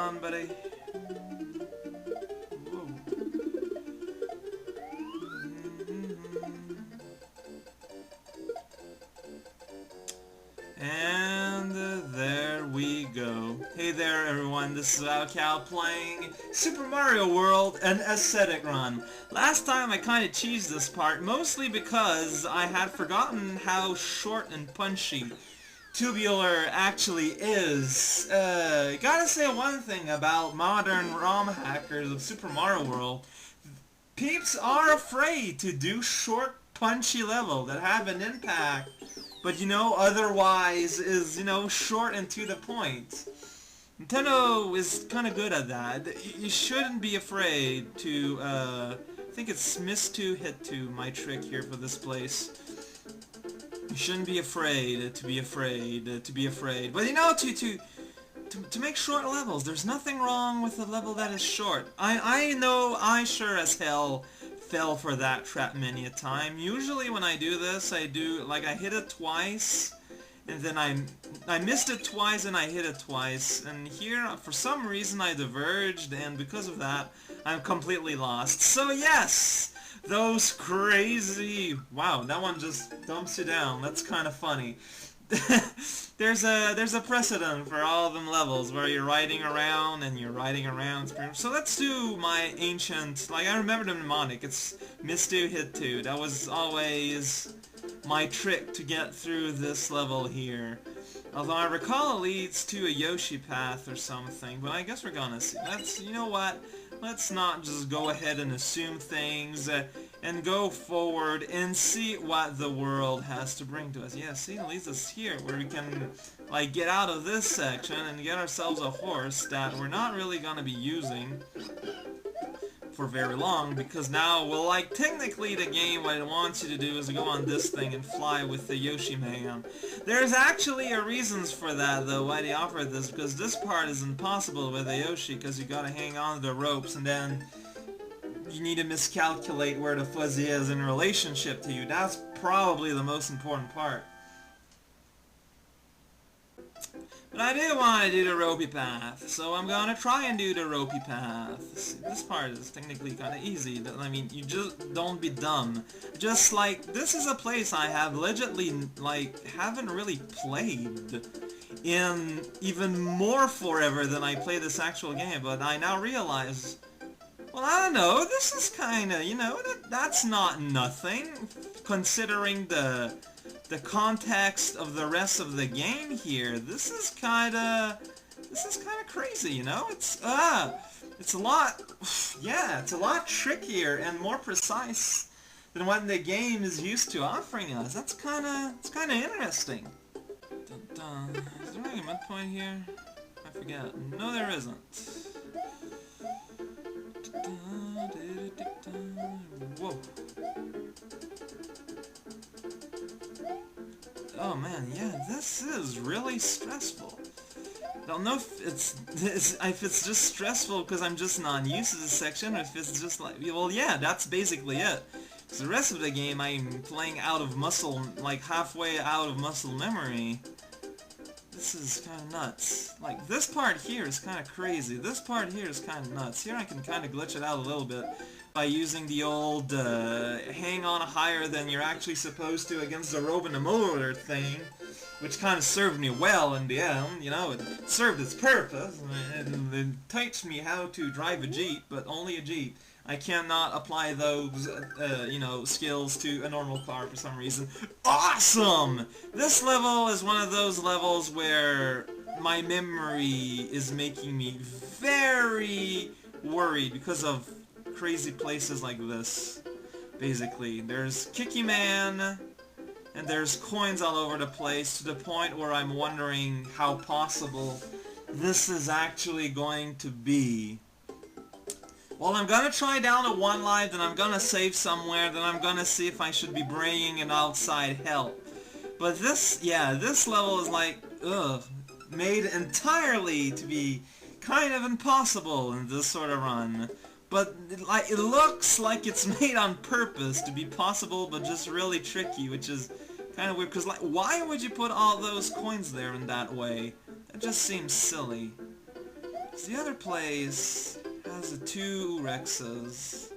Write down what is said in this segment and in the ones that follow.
on, buddy? Whoa. And there we go. Hey there everyone, this is Cal playing Super Mario World, an ascetic run. Last time I kinda cheesed this part, mostly because I had forgotten how short and punchy Tubular actually is. Gotta say one thing about modern ROM hackers of Super Mario World. Peeps are afraid to do short, punchy level that have an impact, but you know, otherwise is, you know, short and to the point. Nintendo is kind of good at that. You shouldn't be afraid to, I think it's miss 2, hit 2, my trick here for this place. You shouldn't be afraid to be afraid to be afraid. But you know, to make short levels, there's nothing wrong with a level that is short. I know I sure as hell fell for that trap many a time. Usually when I do this, I do, like, I hit it twice, and then I missed it twice and I hit it twice, and here, for some reason, I diverged, and because of that, I'm completely lost. So yes! Those crazy... Wow, that one just dumps you down. That's kind of funny. There's a precedent for all of them levels where you're riding around and you're riding around. So let's do my ancient... Like, I remember the mnemonic. It's miss 2, hit 2. That was always my trick to get through this level here. Although I recall it leads to a Yoshi path or something, but I guess we're gonna see. You know what? Let's not just go ahead and assume things and go forward and see what the world has to bring to us. Yeah, see, it leads us here where we can, like, get out of this section and get ourselves a horse that we're not really gonna be using for very long, because now, well, like, technically the game, what it wants you to do is to go on this thing and fly with the Yoshi Man. There's actually a reasons for that, though, why they offered this, because this part is impossible with the Yoshi, because you gotta hang on to the ropes, and then you need to miscalculate where the fuzzy is in relationship to you. That's probably the most important part. But I do want to do the ropey path, so I'm gonna try and do the ropey path. This part is technically kind of easy. I mean, you just don't be dumb. Just like, this is a place I have legitimately, like, haven't really played in even more forever than I play this actual game, but I now realize, well, I don't know, this is kinda, you know, that's not nothing, considering the context of the rest of the game here. This is kinda crazy, you know? It's a lot, yeah, it's a lot trickier and more precise than what the game is used to offering us. It's kinda interesting. Dun, dun. Is there like a midpoint here? I forget. No, there isn't. Whoa. Oh man, yeah, this is really stressful. I don't know if it's just stressful because I'm just not used to this section, or if it's just like, well, yeah, that's basically it. Because the rest of the game I'm playing out of muscle, like halfway out of muscle memory. This is kind of nuts. Like, this part here is kind of crazy. This part here is kind of nuts. Here I can kind of glitch it out a little bit by using the old hang on higher than you're actually supposed to against the rope and the motor thing, which kind of served me well in the end. You know, it served its purpose. It teach me how to drive a Jeep, but only a Jeep. I cannot apply those, you know, skills to a normal car for some reason. Awesome! This level is one of those levels where my memory is making me very worried because of crazy places like this. Basically, there's Kicky Man, and there's coins all over the place, to the point where I'm wondering how possible this is actually going to be. Well, I'm gonna try down to 1 life, then I'm gonna save somewhere, then I'm gonna see if I should be bringing an outside help. But this, yeah, this level is like, ugh, made entirely to be kind of impossible in this sort of run. But like, it looks like it's made on purpose to be possible, but just really tricky, which is kind of weird. Because, like, why would you put all those coins there in that way? That just seems silly. The other place has the 2 Rexes.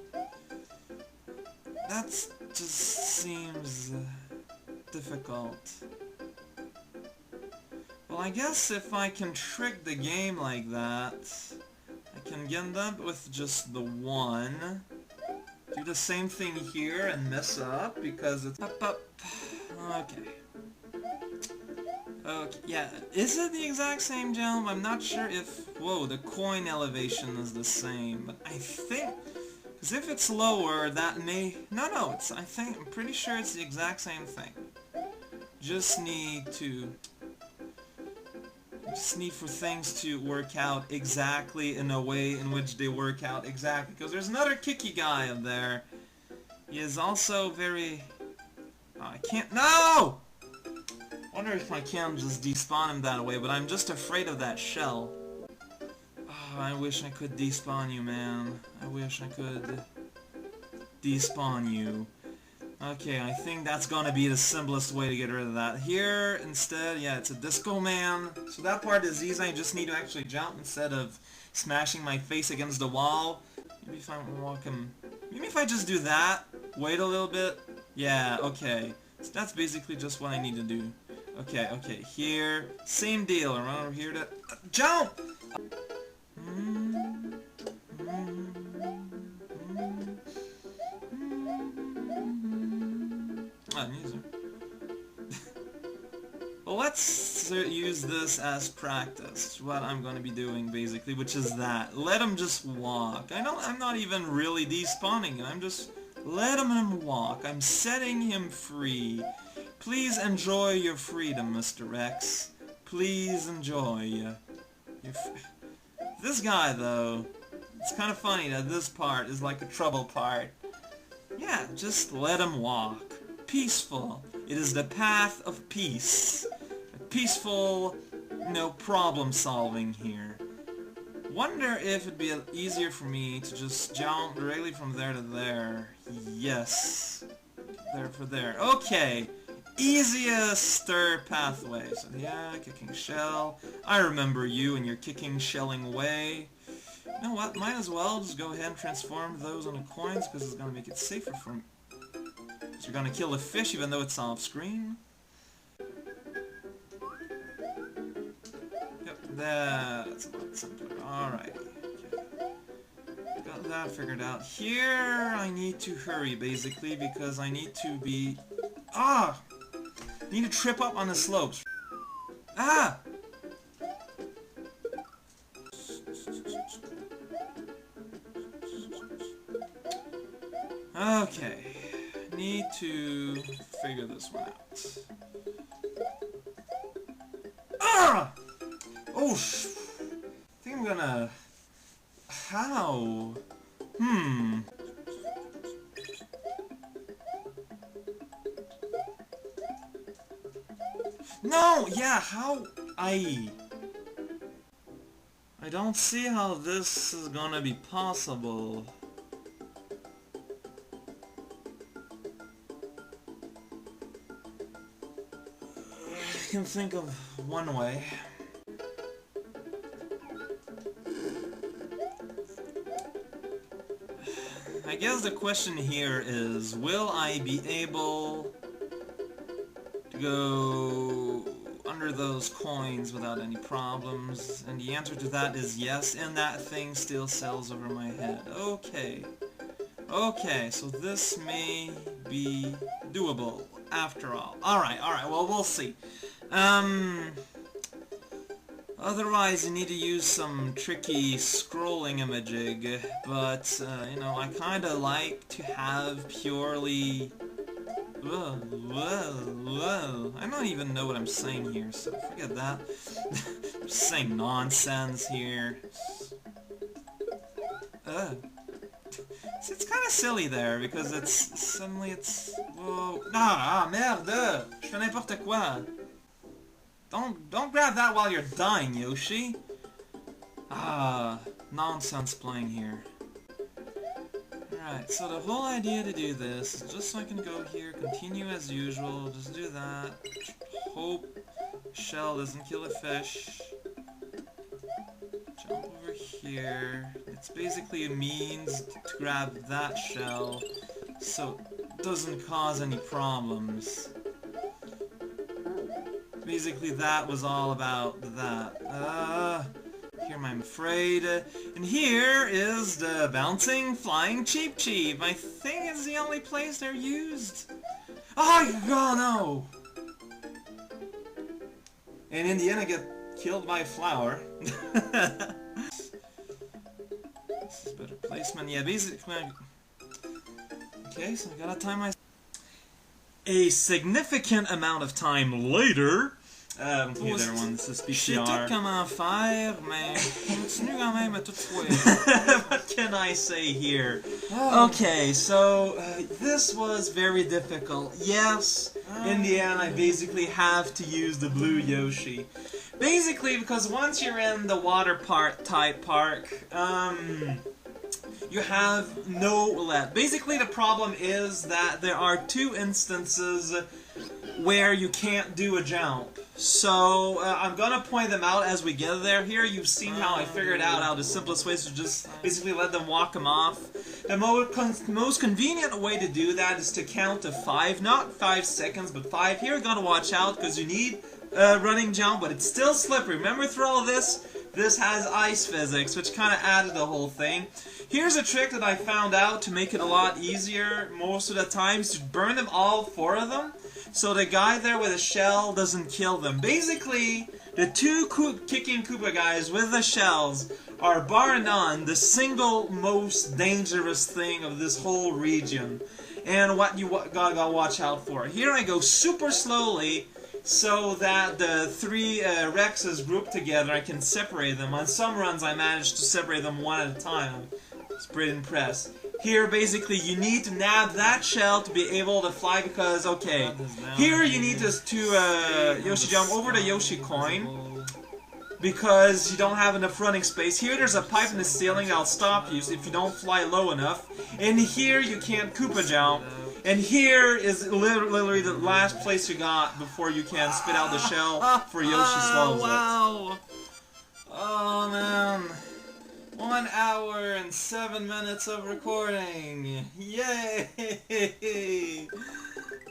That just seems difficult. Well, I guess if I can trick the game like that, I can end up with just the 1. Do the same thing here and mess up because it's up. Okay. Okay, yeah, is it the exact same jump? I'm not sure if... Whoa, the coin elevation is the same, but I think... Because if it's lower, that may... No, it's... I'm pretty sure it's the exact same thing. Just need for things to work out exactly in a way in which they work out exactly. Because there's another kicky guy up there. He is also very... Oh, I can't... No! I wonder if I can just despawn him that way, but I'm just afraid of that shell. Oh, I wish I could despawn you, man. I wish I could despawn you. Okay, I think that's gonna be the simplest way to get rid of that. Here, instead, yeah, it's a Disco Man. So that part is easy. I just need to actually jump instead of smashing my face against the wall. Maybe if I walk him... Maybe if I just do that, wait a little bit. Yeah, okay. So that's basically just what I need to do. Okay, here, same deal, run over here to... jump! Ah, music. Well, let's use this as practice, what I'm going to be doing, basically, which is that. Let him just walk. I'm not even really despawning him, I'm just letting him walk. I'm setting him free. Please enjoy your freedom, Mr. Rex. Please enjoy This guy, though, it's kind of funny that this part is like a trouble part. Yeah, just let him walk. Peaceful. It is the path of peace. A peaceful, problem solving here. Wonder if it'd be easier for me to just jump directly from there to there. Yes. There for there. Okay. Easiest pathway. So yeah, kicking shell. I remember you and your kicking shelling way. You know what? Might as well just go ahead and transform those into coins because it's gonna make it safer for me. So you're gonna kill the fish even though it's off screen. Yep, that's a lot simpler. Alright. Okay. Got that figured out. Here I need to hurry basically because I need to be... I need to trip up on the slopes. Ah! Okay. Need to figure this one out. Ah! Oh, I think I'm gonna... How? No! Yeah, how? I don't see how this is gonna be possible. I can think of one way. I guess the question here is, will I be able to go under those coins without any problems? And the answer to that is yes, and that thing still sails over my head. Okay. Okay, so this may be doable after all. Alright, well, we'll see. Otherwise, you need to use some tricky scrolling imaging, but, I kinda like to have purely... Whoa. I don't even know what I'm saying here, so forget that. I'm just saying nonsense here. It's kind of silly there, because suddenly it's... Whoa. Merde! Je fais n'importe quoi! Don't grab that while you're dying, Yoshi! Nonsense playing here. Alright, so the whole idea to do this is just so I can go here, continue as usual, just do that. Hope shell doesn't kill a fish. Jump over here. It's basically a means to grab that shell, so it doesn't cause any problems. Basically, that was all about that. Here I'm afraid. And here is the bouncing flying cheep cheep. I think it's the only place they're used. Oh, no! And in the end, I get killed by a flower. This is better placement. Yeah, basically. Okay, so I gotta time my. A significant amount of time later. Hey there, everyone, this is BPR. Comment faire, mais continue quand même à tout fois. What can I say here? Oh. Okay, so this was very difficult. Yes, in the end, I basically have to use the blue Yoshi. Basically, because once you're in the water type park, you have no left. Basically, the problem is that there are 2 instances where you can't do a jump. So, I'm gonna point them out as we get there. Here, you've seen how I figured out how the simplest way is to just basically let them walk them off. The most convenient way to do that is to count to 5. Not 5 seconds, but 5. Here, you gotta watch out, because you need a running jump, but it's still slippery. Remember, through all this, this has ice physics, which kind of added the whole thing. Here's a trick that I found out to make it a lot easier most of the time, is to burn them all 4 of them, so the guy there with a shell doesn't kill them. Basically, the 2 kicking Koopa guys with the shells are bar none the single most dangerous thing of this whole region. And what you gotta watch out for. Here I go super slowly, so that the 3 Rexes group together, I can separate them. On some runs I managed to separate them one at a time. I was pretty impressed. Here, basically, you need to nab that shell to be able to fly because, okay, here you need to Yoshi jump over the Yoshi coin because you don't have enough running space. Here there's a pipe in the ceiling that'll stop you if you don't fly low enough. And here you can't Koopa jump. And here is literally the last place you got before you can spit out the shell for Yoshi swallows it. Oh, man. 1 hour and 7 minutes of recording. Yay!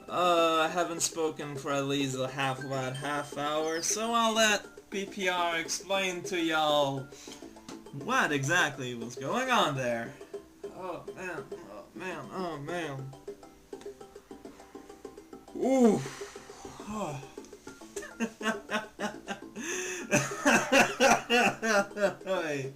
I haven't spoken for at least about half hour, so I'll let PPR explain to y'all what exactly was going on there. Oh, man. Oh, man. Oh, man. Ooh. Oh. Hey.